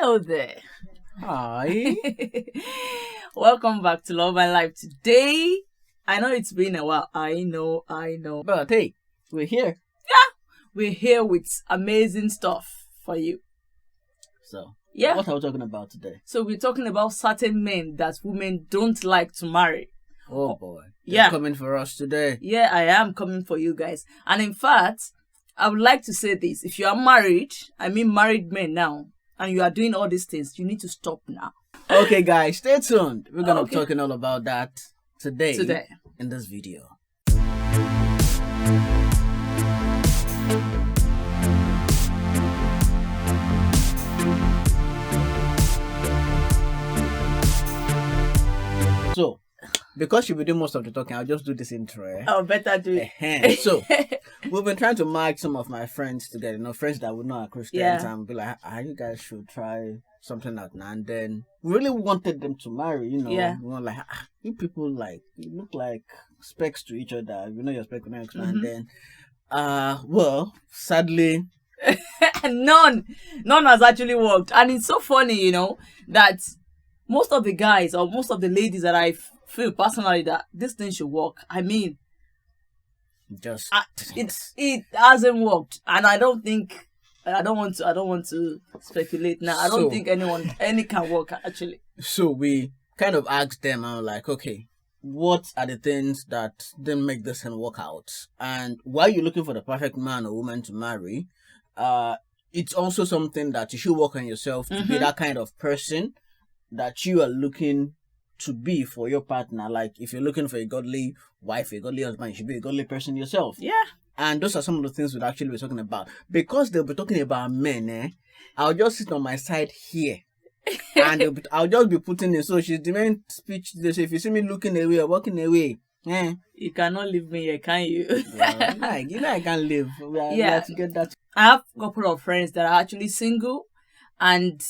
Hello there. Hi. Welcome back to Love and Life. Today, I know it's been a while. I know. But hey, we're here. We're here with amazing stuff for you. So, Yeah. what are we talking about today? So we're talking about certain men that women don't like to marry. Oh boy. Yeah. They're coming for us today. Yeah, I am coming for you guys. And in fact, I would like to say this. If you are married, I mean married men now, and you are doing all these things, you need to stop now. Okay, guys, stay tuned. We're going to Okay. be talking all about that today Today. in this video. So, because you'll be doing most of the talking, I'll just do this intro. Oh, better do it. So, we've been trying to mark some of my friends together, friends that we know are Christians, Yeah. and be like, you guys should try something out now. And then we really wanted them to marry, Yeah. We were like, you people, you look like specs to each other. You know your spec, And then, well, sadly, None has actually worked. And it's so funny, that most of the guys or most of the ladies that I feel personally that this thing should work. I mean, just it hasn't worked, and I don't want to speculate now. I don't So- think any can work actually. So we kind of asked them, I was like, okay, what are the things that didn't make this thing work out? And while you're looking for the perfect man or woman to marry, it's also something that you should work on yourself to be that kind of person that you are looking to be for your partner. Like if you're looking for a godly wife, a godly husband, you should be a godly person yourself. Yeah. And those are some of the things we'll actually be talking about. Because they'll be talking about men, I'll just sit on my side here. And I'll just be putting in. So she's the main speech. They say, if you see me looking away or walking away, You cannot leave me here, can you? well, I can't live. We Yeah. have to get that. I have a couple of friends that are actually single, and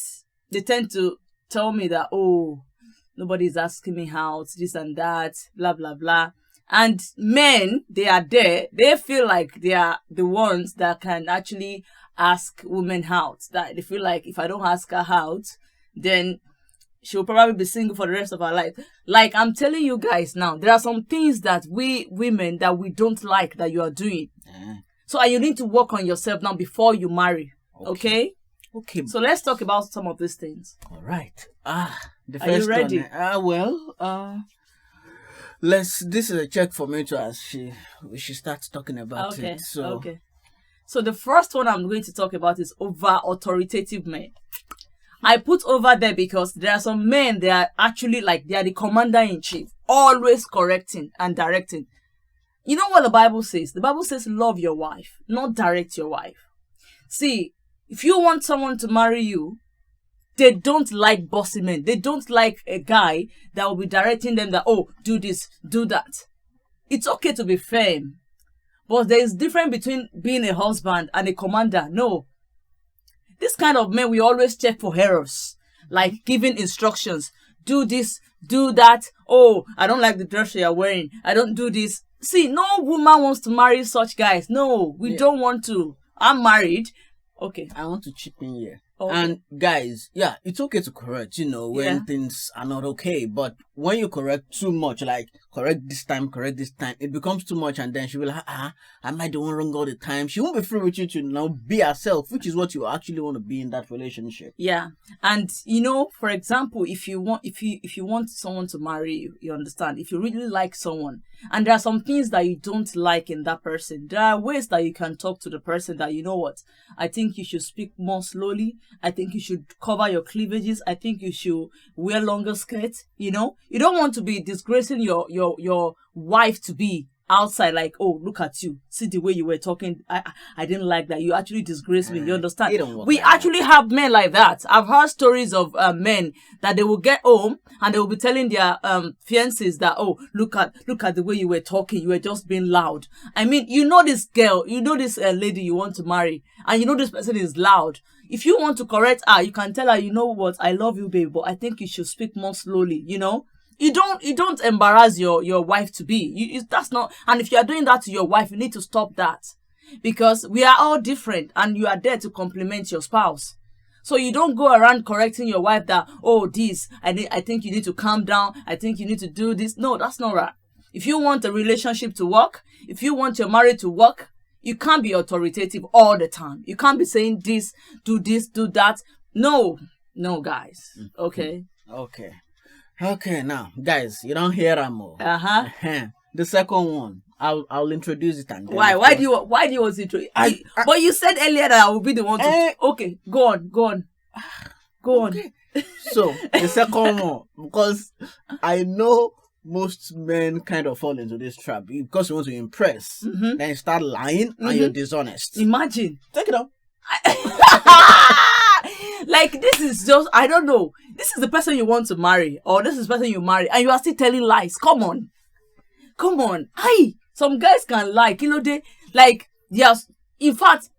they tend to tell me that, oh, nobody's asking me out, this and that, blah, blah, blah. And men, they are there. They feel like they are the ones that can actually ask women out. That they feel like if I don't ask her out, then she'll probably be single for the rest of her life. Like I'm telling you guys now, there are some things that we women that we don't like that you are doing. So you need to work on yourself now before you marry. Okay? Okay. So let's talk about some of these things. All right. The Are you first ready? This is a check for me to as she starts talking about it. So the first one I'm going to talk about is over authoritative men. I put over there because there are some men, they are actually they are the commander in chief, always correcting and directing. You know what the Bible says? The Bible says love your wife, not direct your wife. See, if you want someone to marry you, they don't like bossy men. They don't like a guy that will be directing them that, oh, do this, do that. It's okay to be firm, but there is difference between being a husband and a commander. No. This kind of men, we always check for errors, like giving instructions. Do this, do that. Oh, I don't like the dress you're wearing. I don't do this. See, no woman wants to marry such guys. No, we don't want to. I'm married. Okay. I want to chip in here. Okay. And guys, it's okay to correct, when things are not okay. But when you correct too much, like correct this time, it becomes too much. And then she will am I the one wrong all the time? She won't be free with you to now be herself, which is what you actually want to be in that relationship. Yeah. And for example, if you want someone to marry you, you understand, if you really like someone and there are some things that you don't like in that person, there are ways that you can talk to the person that, you know what, I think you should speak more slowly. I think you should cover your cleavages. I think you should wear longer skirts. You don't want to be disgracing your wife to be outside, like, oh, look at you, see the way you were talking, I didn't like that, you actually disgraced me. You understand? We actually have men like that. I've heard stories of men that they will get home and they will be telling their fiancés that, oh, look at the way you were talking, you were just being loud. I mean, this girl, this lady you want to marry, and this person is loud. If you want to correct her, you can tell her, you know what, I love you, babe, but I think you should speak more slowly. You don't embarrass your wife to be. That's not. And if you are doing that to your wife, you need to stop that, because we are all different, and you are there to compliment your spouse. So you don't go around correcting your wife that, oh, this, I think you need to calm down. I think you need to do this. No, that's not right. If you want a relationship to work, if you want your marriage to work, you can't be authoritative all the time. You can't be saying this, do that. No, guys. Okay. Okay, now, guys, you don't hear them more. The second one, I'll introduce it and then Why do you want to introduce? But you said earlier that I will be the one to. Okay, go on. Okay. So the second one, because I know most men kind of fall into this trap because you want to impress, then you start lying and you're dishonest. Imagine. Take it up. Like, this is just, I don't know. This is the person you want to marry, or this is the person you marry, and you are still telling lies. Come on. Some guys can lie. Yes. In fact,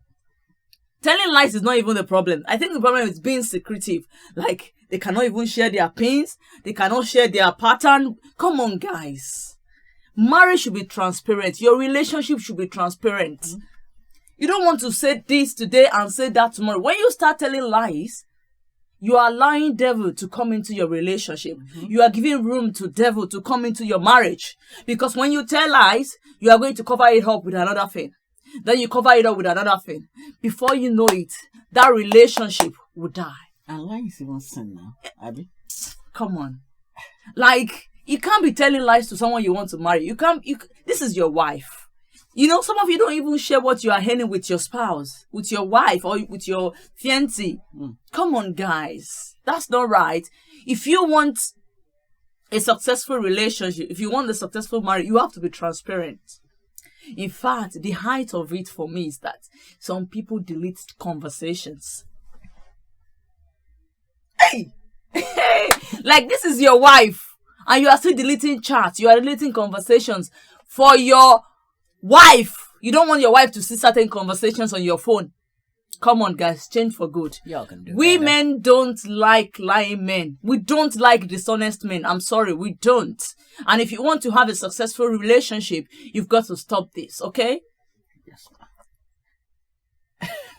telling lies is not even the problem. I think the problem is being secretive. Like, they cannot even share their pains. They cannot share their pattern. Come on, guys. Marriage should be transparent. Your relationship should be transparent. You don't want to say this today and say that tomorrow. When you start telling lies, you are allowing devil to come into your relationship. You are giving room to devil to come into your marriage. Because when you tell lies, you are going to cover it up with another thing. Then you cover it up with another thing. Before you know it, that relationship will die. And lying is even sin now, Abby. Come on. Like, you can't be telling lies to someone you want to marry. This is your wife. You know, some of you don't even share what you are earning with your spouse, with your wife, or with your fiancé. Come on, guys. That's not right. If you want a successful relationship, if you want a successful marriage, you have to be transparent. In fact, the height of it for me is that some people delete conversations. Hey! Like, this is your wife, and you are still deleting chats, you are deleting conversations for your wife. You don't want your wife to see certain conversations on your phone. Come on, guys, change for good. Y'all can do Women don't like lying men. We don't like dishonest men. I'm sorry, we don't. And if you want to have a successful relationship, you've got to stop this, okay? Yes.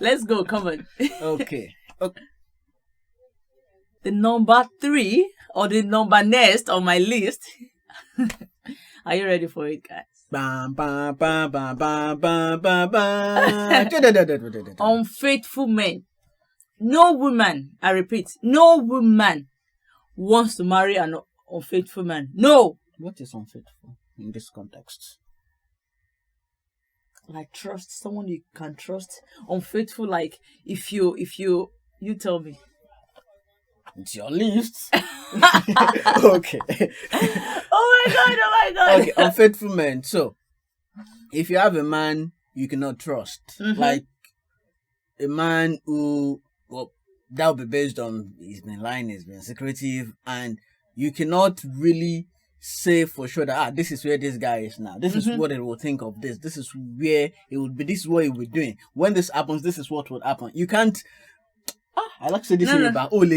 Let's go, come on. Okay. The number 3, or the number next on my list. Are you ready for it, guys? Bam, bam, bam, bam, bam, bam, bam, bam. Unfaithful men. No woman, I repeat, no woman wants to marry an unfaithful man. No. What is unfaithful in this context? Like, trust someone you can trust. Unfaithful, like, if you tell me. It's your list. Okay. Oh my god. Okay, unfaithful men. So, if you have a man you cannot trust, like a man who, well, that will be based on he's been lying, he's been secretive, and you cannot really say for sure that this is where this guy is now. This is what he will think of this. This is where it would be. This is what he will be doing. When this happens, this is what would happen. You can't. I like to say this in about and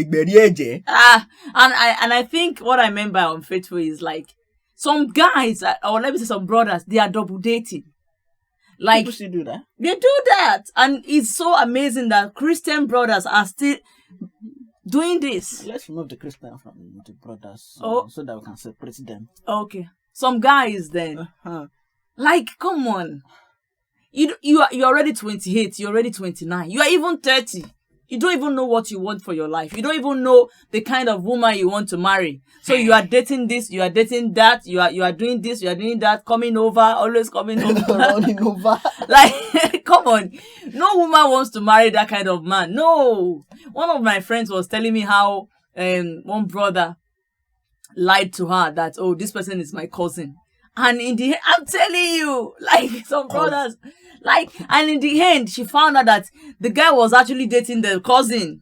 I think what I meant by unfaithful is like some guys, or let me say some brothers, they are double dating. Like, people still do that. They do that, and it's so amazing that Christian brothers are still doing this. Let's remove the Christian from the brothers, so that we can separate them. Okay, some guys then, like, come on, you're already 28, you're already 29, you are even 30. You don't even know what you want for your life. You don't even know the kind of woman you want to marry. So you are dating this, you are dating that, you are doing this, you are doing that, coming over, always coming over. Running over. Like, come on. No woman wants to marry that kind of man. No. One of my friends was telling me how one brother lied to her that, oh, this person is my cousin. And in the end, I'm telling you, like, some brothers, like, and in the end, she found out that the guy was actually dating the cousin.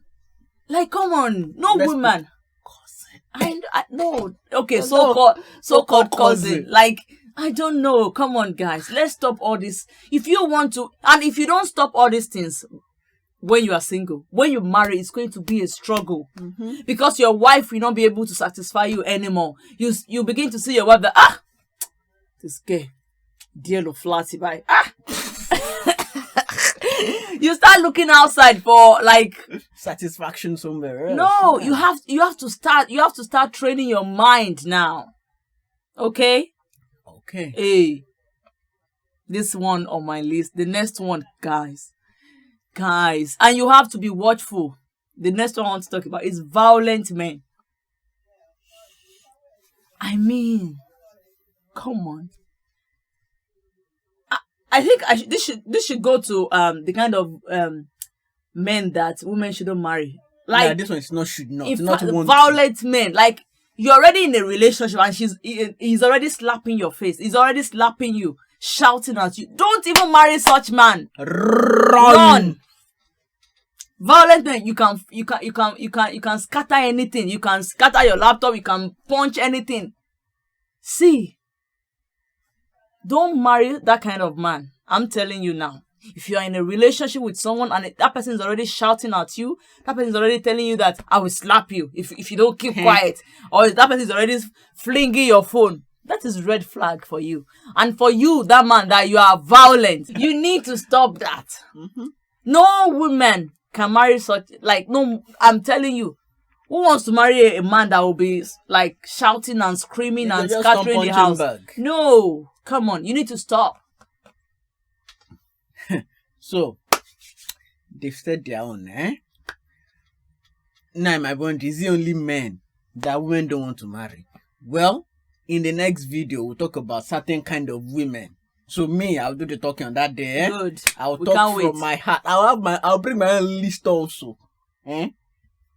Like, come on, no woman. Cousin. I no. Okay, so-called cousin. Like, I don't know. Come on, guys, let's stop all this. If you want to, and if you don't stop all these things when you are single, when you marry, it's going to be a struggle because your wife will not be able to satisfy you anymore. You begin to see your wife that this guy, dear lo flatty by You start looking outside for like satisfaction somewhere else. no. Yeah. You have to start training your mind now. Okay. Okay. Hey, this one on my list. The next one, guys, and you have to be watchful. The next one I want to talk about is violent men. I mean, come on. I think this should go to the kind of men that women shouldn't marry. Like Yeah, this one is not should not. in Not fact, want violent men. Like you're already in a relationship and he's already slapping your face. He's already slapping you, shouting at you. Don't even marry such man. to. Run. Violent men, you can scatter anything. You can scatter your laptop. You can punch anything. See, don't marry that kind of man. I'm telling you now. If you are in a relationship with someone and that person is already shouting at you, that person is already telling you that I will slap you if you don't keep quiet, or that person is already flinging your phone, that is red flag for you. And for you, that man, that you are violent, you need to stop that. Mm-hmm. No woman can marry such, like, no, I'm telling you, who wants to marry a man that will be like shouting and screaming You and just scattering don't the punch him house? back. No, come on, you need to stop. So they've said their own, eh? Now, my point is the only men that women don't want to marry. Well, in the next video, we'll talk about certain kind of women. So me, I'll do the talking on that day. Eh? Good. I'll We talk can't from wait. my heart. I'll bring my own list also. Eh?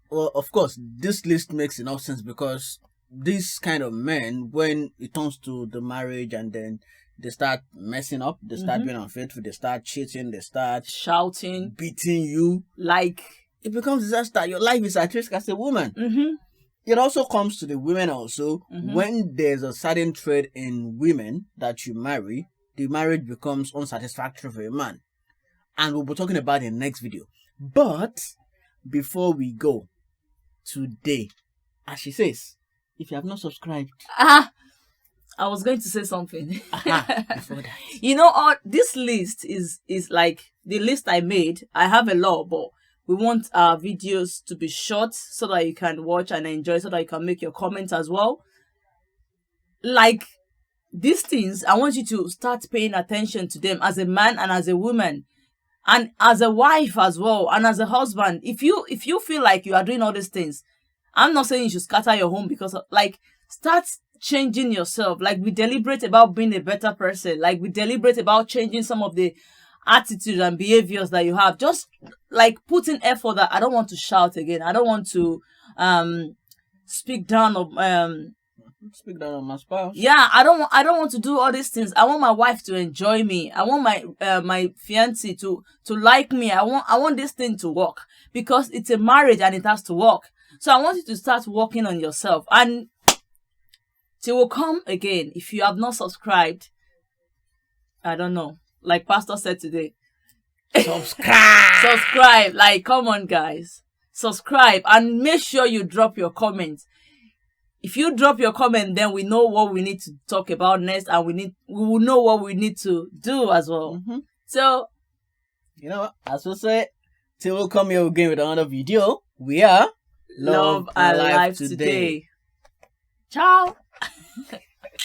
Well, of course, this list makes enough sense because these kind of men, when it comes to the marriage and then they start messing up, they start being unfaithful, they start cheating, they start Shouting, beating you, like, it becomes disaster. Your life is at risk as a woman. It also comes to the women also. When there's a certain trait in women that you marry, the marriage becomes unsatisfactory for a man. And we'll be talking about it in the next video. But before we go today, as she says, if you have not subscribed, I was going to say something. before that. You know, this list is like the list I made. I have a lot, but we want our videos to be short so that you can watch and enjoy, so that you can make your comments as well. Like these things, I want you to start paying attention to them as a man and as a woman, and as a wife as well, and as a husband. If you feel like you are doing all these things, I'm not saying you should scatter your home because of, like, start changing yourself. Like, be deliberate about being a better person. Like, be deliberate about changing some of the attitudes and behaviors that you have. Just like put in effort that I don't want to shout again. I don't want to speak down of Speak down on my spouse. yeah, I don't want to do all these things. I want my wife to enjoy me. I want my fiancé to like me. I want this thing to work because it's a marriage and it has to work. So I want you to start working on yourself, and till we'll come again. If you have not subscribed, I don't know, like Pastor said today, subscribe. Like, come on, guys, subscribe and make sure you drop your comments. If you drop your comment, then we know what we need to talk about next, and we will know what we need to do as well. So, you know what? As we say, till we'll come here again with another video. We are love our life today. Ciao.